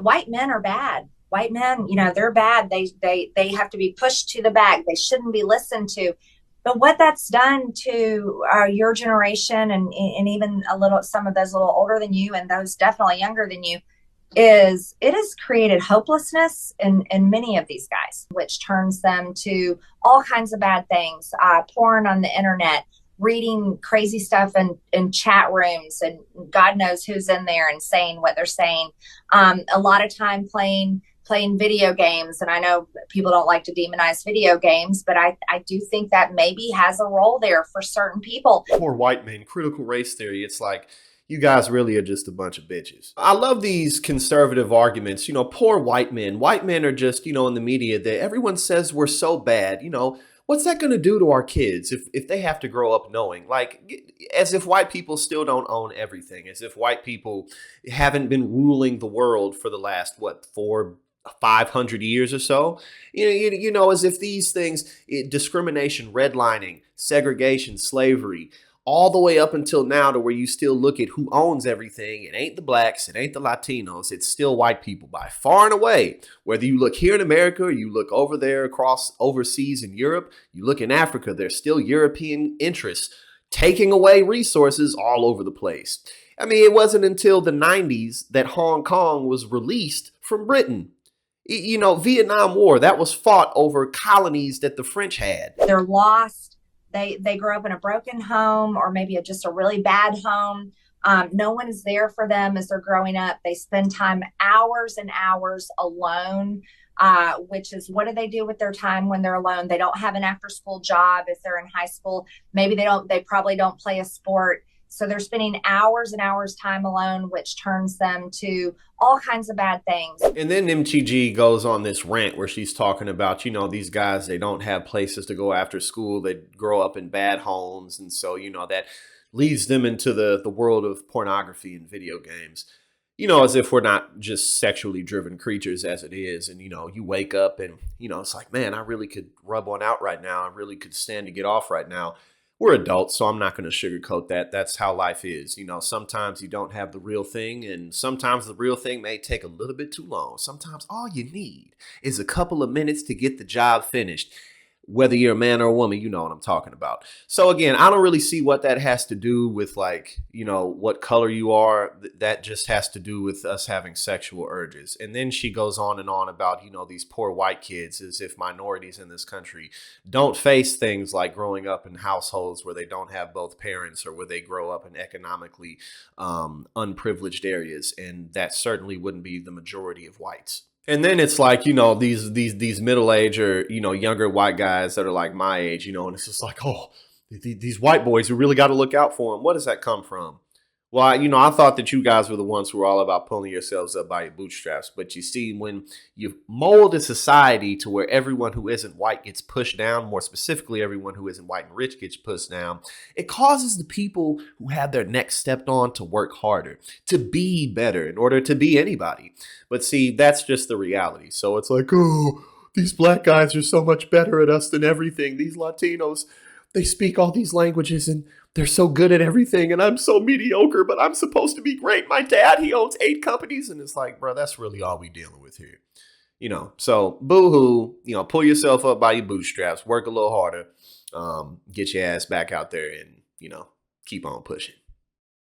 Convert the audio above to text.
White men are bad. White men, they're bad. They have to be pushed to the back. They shouldn't be listened to. But what that's done to your generation, and even a little, some of those a little older than you and those definitely younger than you, is it has created hopelessness in many of these guys, which turns them to all kinds of bad things, porn on the internet, reading crazy stuff in chat rooms, and God knows who's in there and saying what they're saying. A lot of time playing video games. And I know people don't like to demonize video games, but I do think that maybe has a role there for certain people. Poor white men, critical race theory. It's like, you guys really are just a bunch of bitches. I love these conservative arguments. Poor white men. White men are just, in the media that everyone says we're so bad. What's that going to do to our kids if they have to grow up knowing? Like, as if white people still don't own everything, as if white people haven't been ruling the world for the last, 500 years or so, as if these things, discrimination, redlining, segregation, slavery, all the way up until now to where you still look at who owns everything. It ain't the blacks. It ain't the Latinos. It's still white people by far and away. Whether you look here in America or you look over there across overseas in Europe, you look in Africa, there's still European interests taking away resources all over the place. I mean, it wasn't until the 90s that Hong Kong was released from Britain. Vietnam War, that was fought over colonies that the French had. They're lost. They grow up in a broken home, or maybe just a really bad home. No one is there for them as they're growing up. They spend time, hours and hours alone, which is, what do they do with their time when they're alone? They don't have an after school job if they're in high school. Maybe they probably don't play a sport. So they're spending hours and hours time alone, which turns them to all kinds of bad things. And then MTG goes on this rant where she's talking about, these guys, they don't have places to go after school. They grow up in bad homes. And so, that leads them into the world of pornography and video games. As if we're not just sexually driven creatures as it is. And, you wake up and, it's like, man, I really could rub one out right now. I really could stand to get off right now. We're adults, so I'm not going to sugarcoat that. That's how life is. Sometimes you don't have the real thing, and sometimes the real thing may take a little bit too long. Sometimes all you need is a couple of minutes to get the job finished. Whether you're a man or a woman, you know what I'm talking about. So again, I don't really see what that has to do with, what color you are. That just has to do with us having sexual urges. And then she goes on and on about, these poor white kids, as if minorities in this country don't face things like growing up in households where they don't have both parents, or where they grow up in economically unprivileged areas. And that certainly wouldn't be the majority of whites. And then it's like, these middle-aged or, younger white guys that are like my age, and it's just like, oh, these white boys, we really got to look out for them. What does that come from? Well, I thought that you guys were the ones who were all about pulling yourselves up by your bootstraps. But you see, when you mold a society to where everyone who isn't white gets pushed down, more specifically, everyone who isn't white and rich gets pushed down, it causes the people who have their necks stepped on to work harder, to be better in order to be anybody. But see, that's just the reality. So it's like, oh, these black guys are so much better at us than everything. These Latinos, they speak all these languages and they're so good at everything, and I'm so mediocre, but I'm supposed to be great. My dad, he owns 8 companies, and it's like, bro, that's really all we dealing with here. So boo-hoo, pull yourself up by your bootstraps, work a little harder, get your ass back out there and, keep on pushing.